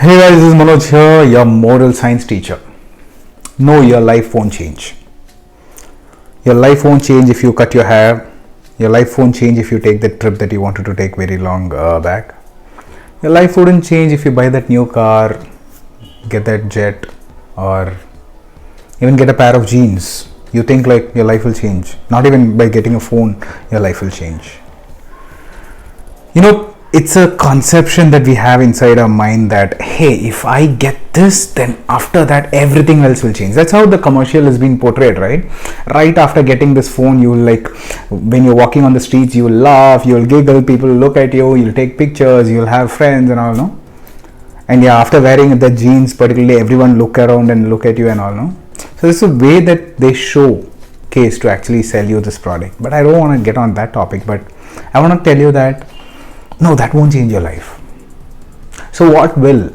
Hey guys, this is Manoj here, your moral science teacher. No, your life won't change. Your life won't change if you cut your hair. Your life won't change if you take that trip that you wanted to take very long back. Your life wouldn't change if you buy that new car, get that jet, or even get a pair of jeans. You think like your life will change. Not even by getting a phone, your life will change. It's a conception that we have inside our mind that, hey, if I get this, then after that everything else will change. That's how the commercial has been portrayed, right? Right after getting this phone, you will, like, when you're walking on the streets, you will laugh, you'll giggle, people will look at you, you'll take pictures, you'll have friends and all, no? And yeah, after wearing the jeans, particularly, everyone look around and look at you and all, no? So this is a way that they showcase to actually sell you this product. But I don't want to get on that topic, but I want to tell you that no, that won't change your life. So what will?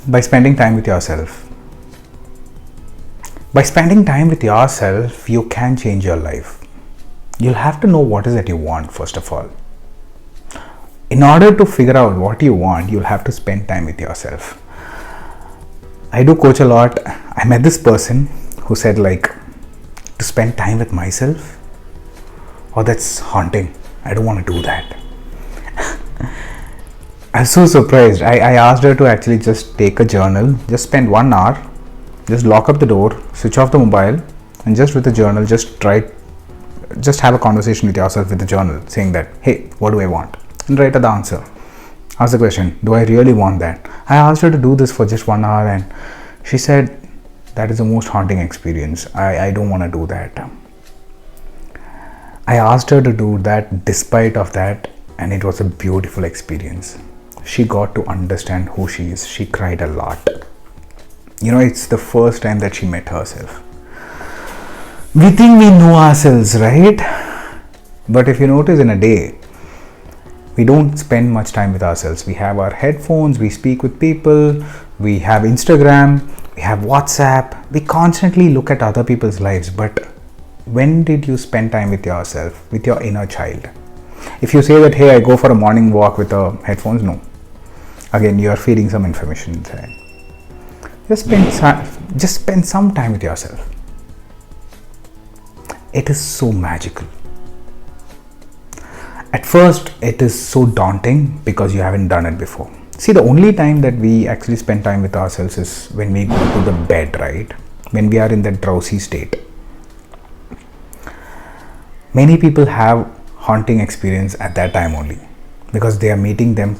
By spending time with yourself. By spending time with yourself, you can change your life. You'll have to know what is it you want, first of all. In order to figure out what you want, you'll have to spend time with yourself. I do coach a lot. I met this person who said, like, to spend time with myself? Oh, that's haunting. I don't want to do that. I was so surprised. I asked her to actually just take a journal, just spend 1 hour, just lock up the door, switch off the mobile, and just with the journal, just have a conversation with yourself with the journal, saying that, hey, what do I want? And write the answer. Ask the question, do I really want that? I asked her to do this for just 1 hour, and she said, that is the most haunting experience. I don't want to do that. I asked her to do that despite of that, and it was a beautiful experience. She got to understand who she is. She cried a lot. It's the first time that she met herself. We think we know ourselves, right? But if you notice, in a day, we don't spend much time with ourselves. We have our headphones, we speak with people, we have Instagram, we have WhatsApp. We constantly look at other people's lives, but when did you spend time with yourself, with your inner child? If you say that, hey, I go for a morning walk with headphones, no. Again, you are feeding some information inside. Just spend some time with yourself. It is so magical. At first, it is so daunting because you haven't done it before. See, the only time that we actually spend time with ourselves is when we go to the bed, right? When we are in that drowsy state. Many people have haunting experience at that time only because they are meeting them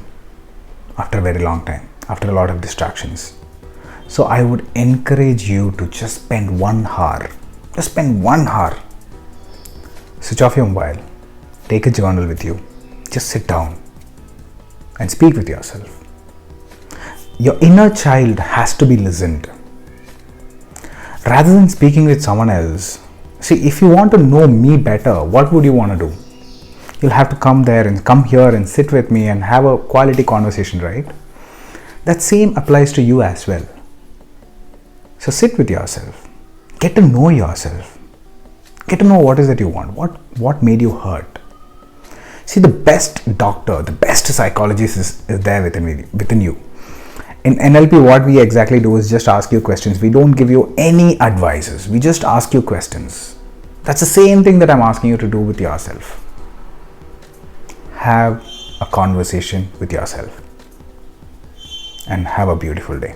after a very long time, after a lot of distractions. So I would encourage you to just spend 1 hour. Just spend 1 hour. Switch off your mobile. Take a journal with you. Just sit down and speak with yourself. Your inner child has to be listened. Rather than speaking with someone else, see, if you want to know me better, what would you want to do? You'll have to come here and sit with me and have a quality conversation, right? That same applies to you as well. So sit with yourself. Get to know yourself. Get to know what is it you want. What made you hurt? See, the best doctor, the best psychologist is there within you. In NLP, what we exactly do is just ask you questions. We don't give you any advices. We just ask you questions. That's the same thing that I'm asking you to do with yourself. Have a conversation with yourself and have a beautiful day.